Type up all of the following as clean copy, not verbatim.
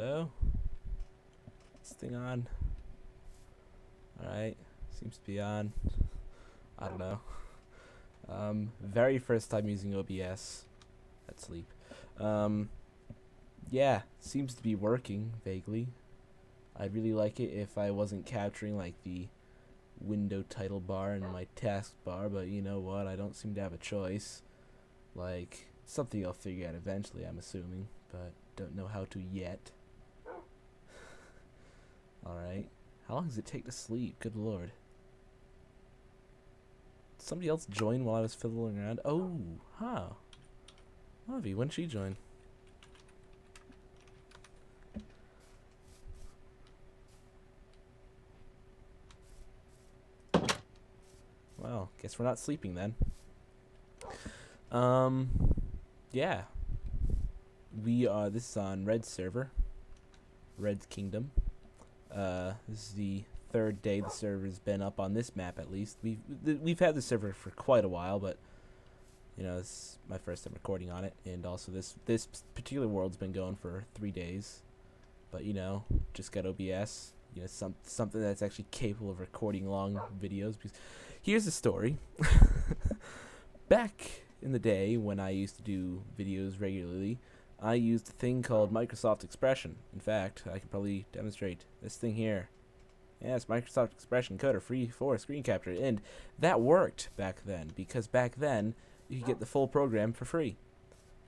Hello? Is this thing on? Alright. Seems to be on. I don't know. Very first time using OBS. At sleep. Yeah, seems to be working, vaguely. I'd really like it if I wasn't capturing, like, the window title bar and my task bar, but you know what? I don't seem to have a choice. Like, something I'll figure out eventually, I'm assuming, but don't know how to yet. Alright. How long does it take to sleep? Good lord. Did somebody else join while I was fiddling around? Oh, huh. Avi, when did she join? Well, guess we're not sleeping then. Yeah. This is on Red's server. Red's Kingdom. This is the third day the server's been up on this map, at least. We've had the server for quite a while, but you know, this is my first time recording on it, and also this particular world's been going for 3 days. But you know, just got OBS. You know, something that's actually capable of recording long videos. Because here's the story. Back in the day when I used to do videos regularly, I used a thing called Microsoft Expression. In fact, I can probably demonstrate this thing here. Yes, Microsoft Expression Coder free for screen capture, and that worked back then because back then you could get the full program for free.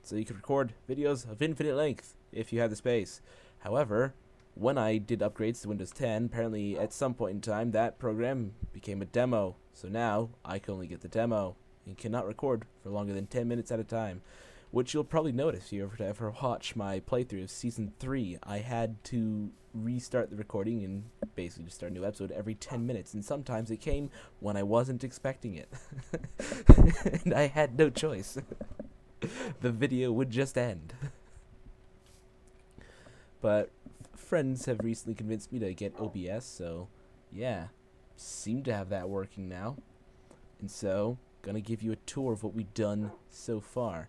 So you could record videos of infinite length if you had the space. However, when I did upgrades to Windows 10, apparently at some point in time that program became a demo. So now I can only get the demo and cannot record for longer than 10 minutes at a time. Which you'll probably notice if you ever watch my playthrough of Season 3. I had to restart the recording and basically just start a new episode every 10 minutes. And sometimes it came when I wasn't expecting it. And I had no choice. The video would just end. But friends have recently convinced me to get OBS, so yeah, seem to have that working now. And so, gonna give you a tour of what we've done so far.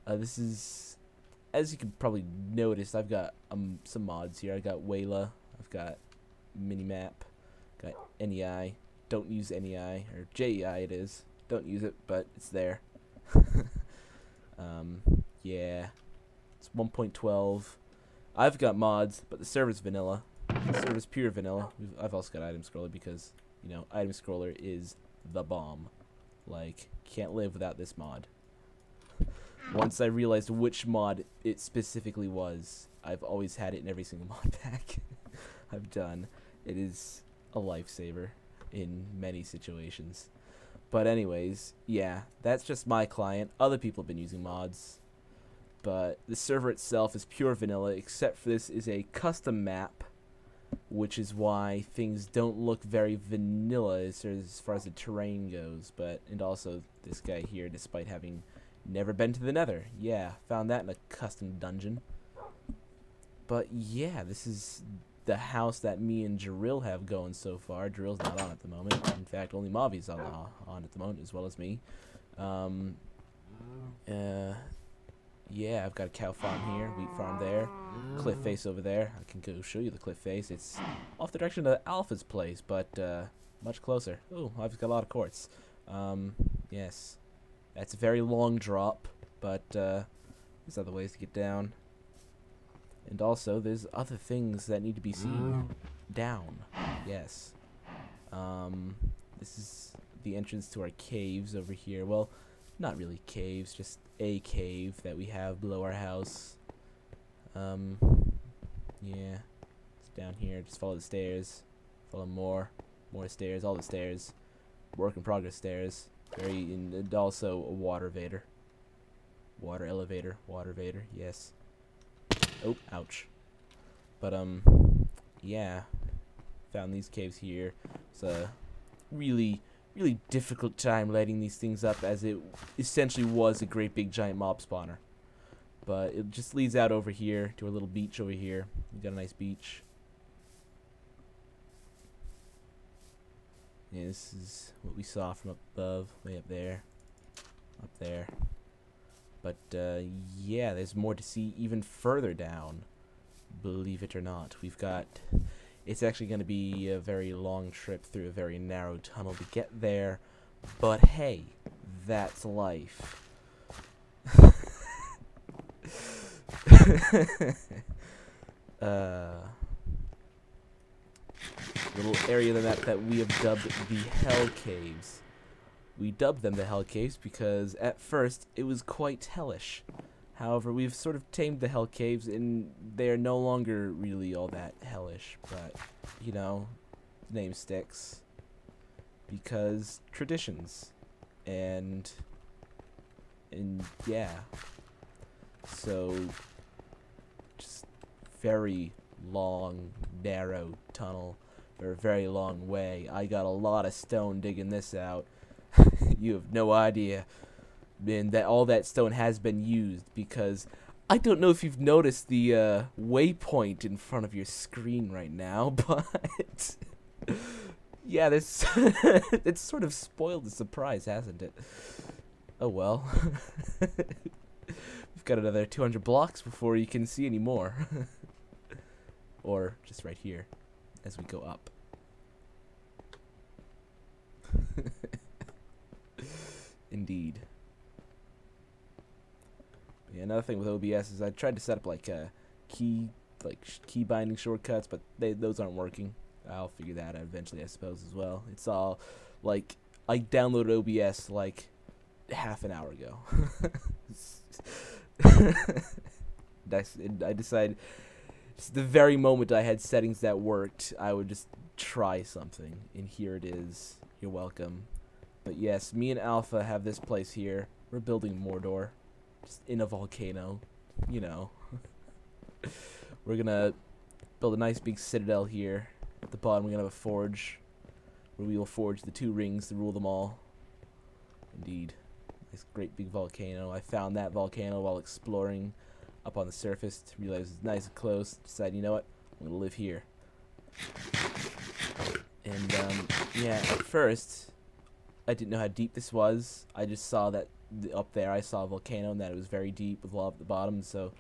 This is, as you can probably notice, I've got some mods here. I got Wayla, I've got Minimap, got NEI. Don't use NEI, or JEI it is. Don't use it, but it's there. Yeah, it's 1.12. I've got mods, but the server's vanilla. The server's pure vanilla. I've also got item scroller because, you know, item scroller is the bomb. Like, can't live without this mod. Once I realized which mod it specifically was, I've always had it in every single mod pack I've done. It is a lifesaver in many situations. But anyways, yeah, that's just my client. Other people have been using mods. But the server itself is pure vanilla, except for this is a custom map, which is why things don't look very vanilla as far as the terrain goes. And also this guy here, despite having never been to the Nether, yeah, found that in a custom dungeon. But yeah, this is the house that me and Jaril have going so far. Jaril's not on at the moment. In fact, only Mavi's on at the moment, as well as me. Yeah, I've got a cow farm here, wheat farm there, cliff face over there. I can go show you the cliff face. It's off the direction of Alpha's place, but much closer. Oh, I've got a lot of quartz. Yes, that's a very long drop, but there's other ways to get down. And also, there's other things that need to be seen down. Yes. This is the entrance to our caves over here. Well, not really caves, just a cave that we have below our house. Yeah, it's down here. Just follow the stairs. Follow more stairs, all the stairs. Work in progress stairs. And also a water vader. Water elevator, water vader, yes. Oh, ouch. But, yeah. Found these caves here. It's a really difficult time lighting these things up, as it essentially was a great big giant mob spawner. But it just leads out over here to a little beach over here. We got a nice beach. Yeah, this is what we saw from up above, way up there. Up there. But, yeah, there's more to see even further down. believe it or not. It's actually going to be a very long trip through a very narrow tunnel to get there, but hey, that's life. Little area of the map that we have dubbed the Hell Caves. We dubbed them the Hell Caves because at first it was quite hellish. However, we've sort of tamed the Hell Caves and they are no longer really all that hellish, but, you know, the name sticks. Because traditions. And yeah. So, just very long, narrow tunnel. For a very long way. I got a lot of stone digging this out. You have no idea. And that all that stone has been used because I don't know if you've noticed the waypoint in front of your screen right now, but yeah, this it's sort of spoiled the surprise, hasn't it? Oh well. We've got another 200 blocks before you can see any more. Or just right here as we go up. Indeed. Yeah, another thing with OBS is I tried to set up like key binding shortcuts, but those aren't working. I'll figure that out eventually, I suppose, as well. It's all like I downloaded OBS like half an hour ago. I decided just the very moment I had settings that worked, I would just try something, and here it is. You're welcome. But yes, me and Alpha have this place here. We're building Mordor, just in a volcano, you know. We're gonna build a nice big citadel here. At the bottom, we're gonna have a forge, where we will forge the 2 rings to rule them all. Indeed, this great big volcano. I found that volcano while exploring up on the surface. Realized it's nice and close. Decided, you know what, I'm gonna live here. And yeah, at first I didn't know how deep this was. I just saw that up there I saw a volcano and that it was very deep with lava at the bottom, so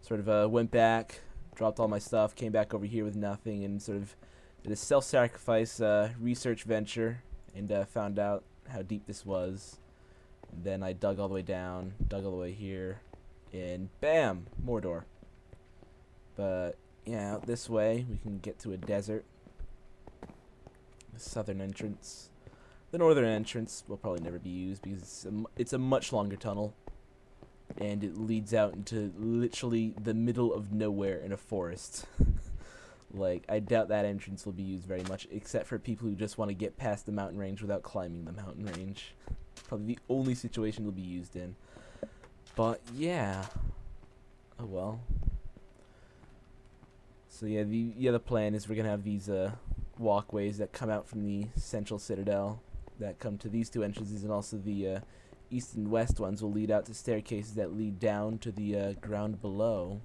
sort of went back, dropped all my stuff, came back over here with nothing, and sort of did a self-sacrifice research venture, and found out how deep this was. And then I dug all the way down, dug all the way here, and bam, Mordor. But yeah, out this way we can get to a desert. The southern entrance. The northern entrance will probably never be used because it's a much longer tunnel, and it leads out into literally the middle of nowhere in a forest. Like, I doubt that entrance will be used very much, except for people who just want to get past the mountain range without climbing the mountain range. Probably the only situation it'll be used in. But yeah. Oh well. So yeah, the plan is we're gonna have these walkways that come out from the central citadel that come to these 2 entrances, and also the east and west ones will lead out to staircases that lead down to the ground below.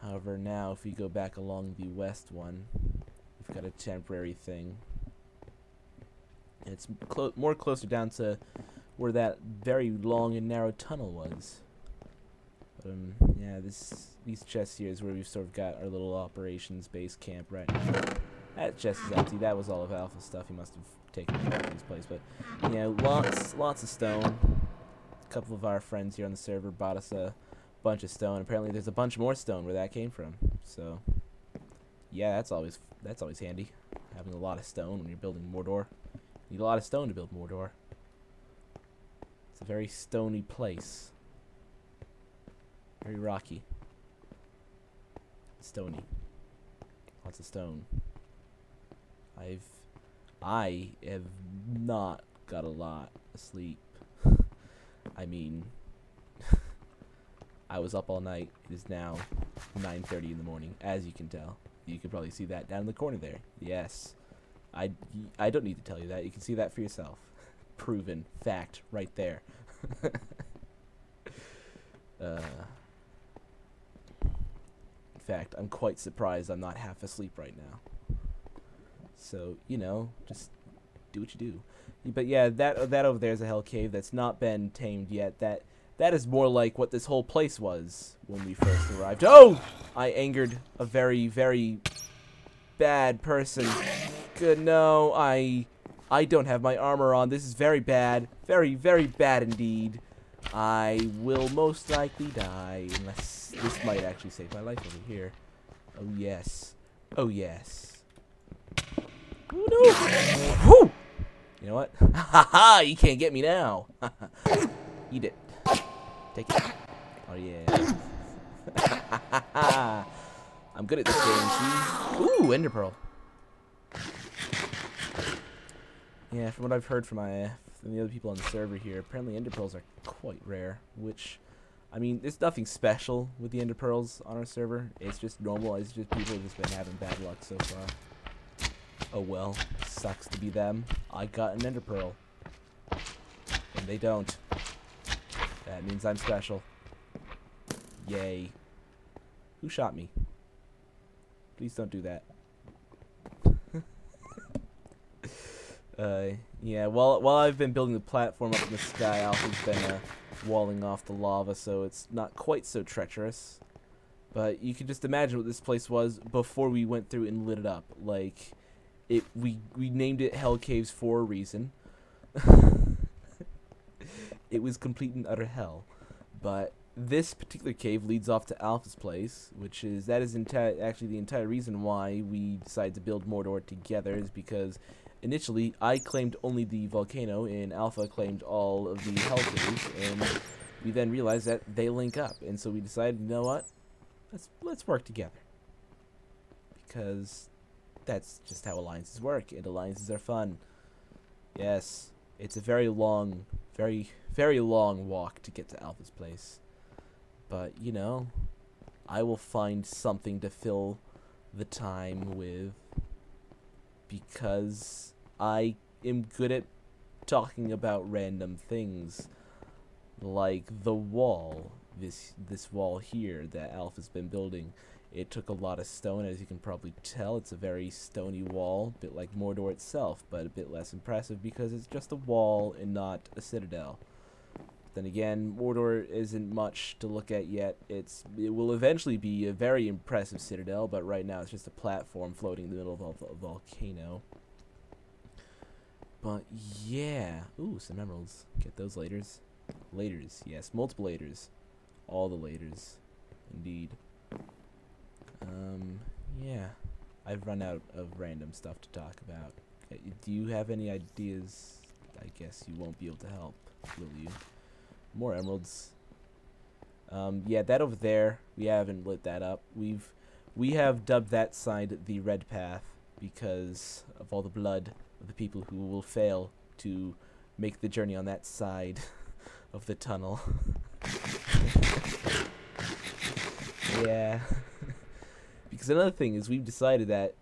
However, now if we go back along the west one, we've got a temporary thing. And it's more closer down to where that very long and narrow tunnel was. But yeah, these chests here is where we've sort of got our little operations base camp right now. That chest is empty. That was all of Alpha stuff. He must have taken it from this place. But yeah, lots of stone. A couple of our friends here on the server bought us a bunch of stone. Apparently, there's a bunch more stone where that came from. So yeah, that's always handy. Having a lot of stone when you're building Mordor. You need a lot of stone to build Mordor. It's a very stony place. Very rocky. Stony. Lots of stone. I have not got a lot of sleep. I mean, I was up all night. It is now 9:30 in the morning, as you can tell. You can probably see that down in the corner there. Yes. I don't need to tell you that. You can see that for yourself. Proven fact right there. In fact, I'm quite surprised I'm not half asleep right now. So, you know, just do what you do. But yeah, that over there is a hell cave that's not been tamed yet. That That is more like what this whole place was when we first arrived. Oh! I angered a very, very bad person. Good, no, I don't have my armor on. This is very bad. Very, very bad indeed. I will most likely die unless this might actually save my life over here. Oh, yes. Oh, yes. Oh, no. Woo! You know what? Ha ha! You can't get me now. Eat it. Take it. Oh, yeah. I'm good at this game, see? Ooh, Ender Pearl. Yeah, from what I've heard from the other people on the server here, apparently Ender Pearls are quite rare, which, I mean, there's nothing special with the Ender Pearls on our server. It's just normal. It's just people have just been having bad luck so far. Oh well, sucks to be them. I got an Ender Pearl. And they don't. That means I'm special. Yay. Who shot me? Please don't do that. Yeah, while I've been building the platform up in the sky, Alpha's been walling off the lava, so it's not quite so treacherous. But you can just imagine what this place was before we went through and lit it up. Like, we named it Hell Caves for a reason. It was complete and utter hell. But this particular cave leads off to Alpha's place, that is actually the entire reason why we decided to build Mordor together, is because initially I claimed only the volcano and Alpha claimed all of the Hell Caves, and we then realized that they link up, and so we decided, you know what? Let's work together. Because that's just how alliances work, and alliances are fun. Yes, it's a very long, very, very long walk to get to Alpha's place. But, you know, I will find something to fill the time with, because I am good at talking about random things, like the wall, this wall here that Alpha's been building. It took a lot of stone, as you can probably tell. It's a very stony wall, a bit like Mordor itself, but a bit less impressive because it's just a wall and not a citadel. Then again, Mordor isn't much to look at yet. It will eventually be a very impressive citadel, but right now it's just a platform floating in the middle of a volcano. But yeah, ooh, some emeralds. Get those laters. Laters, yes, multiple laters. All the laters, indeed. Yeah, I've run out of random stuff to talk about. Do you have any ideas? I guess you won't be able to help, will you? More emeralds. Yeah, that over there, we haven't lit that up. We have dubbed that side the red path because of all the blood of the people who will fail to make the journey on that side of the tunnel. Yeah. Because another thing is we've decided that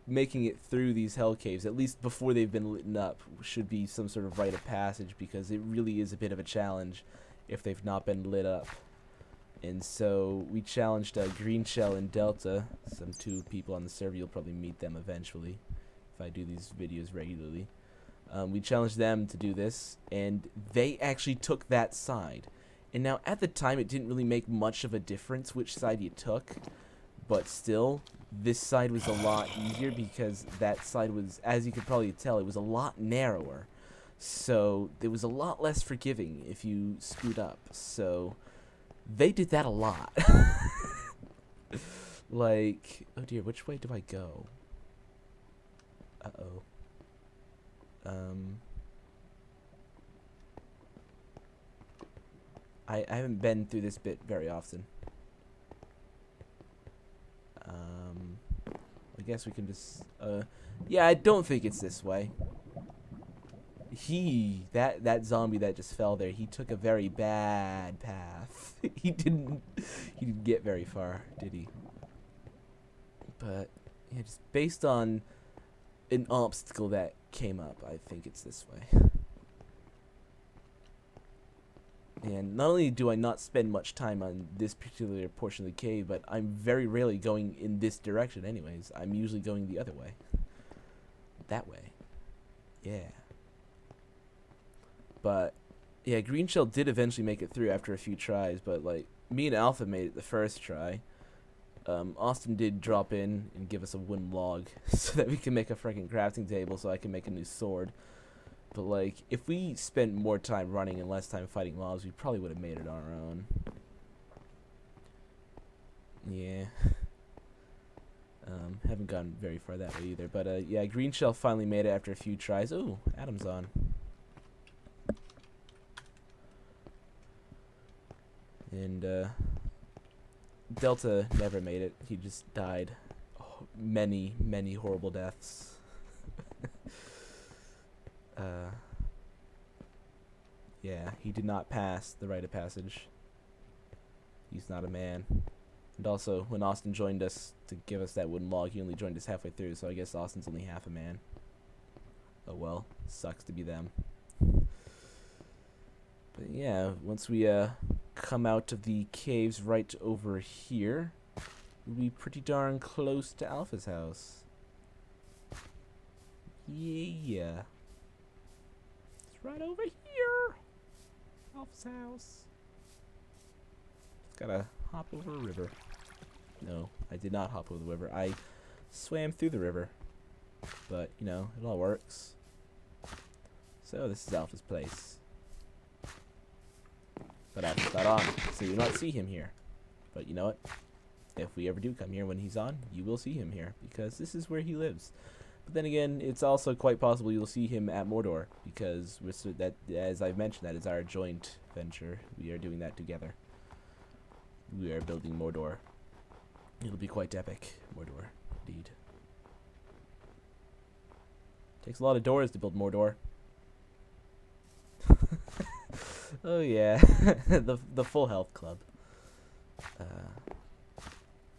making it through these hell caves, at least before they've been lit up, should be some sort of rite of passage, because it really is a bit of a challenge if they've not been lit up. And so we challenged Green Shell and Delta, some two people on the server. You'll probably meet them eventually if I do these videos regularly. We challenged them to do this, and they actually took that side. And now at the time it didn't really make much of a difference which side you took, but still, this side was a lot easier because that side was, as you could probably tell, it was a lot narrower. So there was a lot less forgiving if you screwed up. So they did that a lot. Like, oh dear, which way do I go? Uh-oh. I haven't been through this bit very often. I guess we can just, yeah, I don't think it's this way. That zombie that just fell there, he took a very bad path. He didn't get very far, did he? But, yeah, just based on an obstacle that came up, I think it's this way. And not only do I not spend much time on this particular portion of the cave, but I'm very rarely going in this direction anyways. I'm usually going the other way. That way. Yeah. But Yeah, Green Shell did eventually make it through after a few tries, but like me and Alpha made it the first try. Austin did drop in and give us a wooden log so that we can make a freaking crafting table so I can make a new sword. But like, if we spent more time running and less time fighting mobs, we probably would have made it on our own. Yeah. Haven't gone very far that way either. But yeah, Green Shell finally made it after a few tries. Ooh, Adam's on. And Delta never made it. He just died. Oh, many, many horrible deaths. Yeah, he did not pass the rite of passage. He's not a man. And also, when Austin joined us to give us that wooden log, he only joined us halfway through, so I guess Austin's only half a man. Oh well, sucks to be them. But yeah, once we come out of the caves right over here, we'll be pretty darn close to Alpha's house. Yeah. It's right over here. Alpha's house. Just gotta hop over a river. No, I did not hop over the river. I swam through the river. But, you know, it all works. So, this is Alpha's place. But Alpha's not on, so you'll not see him here. But you know what? If we ever do come here when he's on, you will see him here, because this is where he lives. But then again, it's also quite possible you'll see him at Mordor, because that, as I've mentioned, that is our joint venture. We are doing that together. We are building Mordor. It'll be quite epic, Mordor, indeed. Takes a lot of doors to build Mordor. Oh yeah, the Full Health Club.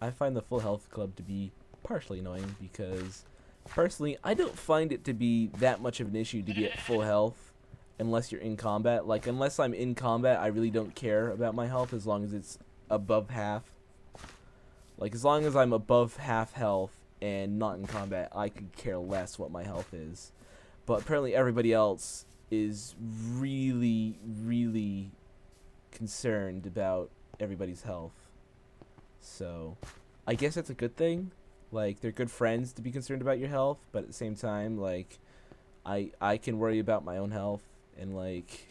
I find the Full Health Club to be partially annoying because, personally, I don't find it to be that much of an issue to be at full health unless you're in combat. Like, unless I'm in combat, I really don't care about my health as long as it's above half. Like, as long as I'm above half health and not in combat, I could care less what my health is. But apparently everybody else is really, really concerned about everybody's health. So, I guess that's a good thing. Like, they're good friends to be concerned about your health, but at the same time, like, I can worry about my own health, and like,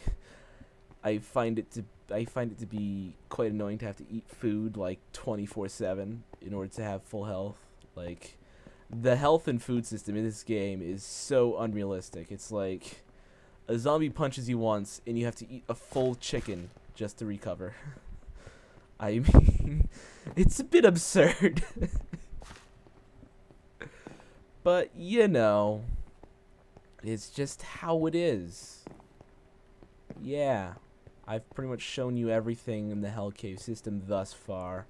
I find it to be quite annoying to have to eat food like 24/7 in order to have full health. Like, the health and food system in this game is so unrealistic. It's like a zombie punches you once and you have to eat a full chicken just to recover. I mean, it's a bit absurd. But, you know, it's just how it is. Yeah, I've pretty much shown you everything in the Hell Cave system thus far.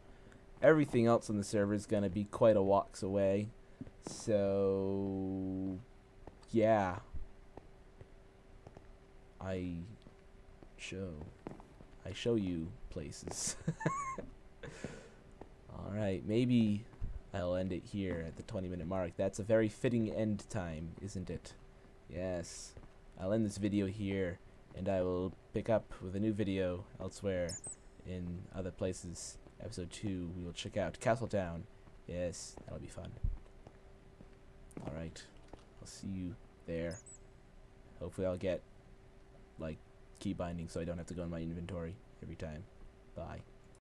Everything else on the server is going to be quite a walks away. So, yeah. I show you places. Alright, maybe I'll end it here at the 20-minute mark. That's a very fitting end time, isn't it? Yes. I'll end this video here, and I will pick up with a new video elsewhere in other places. Episode 2, we will check out Castletown. Yes, that'll be fun. Alright, I'll see you there. Hopefully I'll get, like, key binding so I don't have to go in my inventory every time. Bye.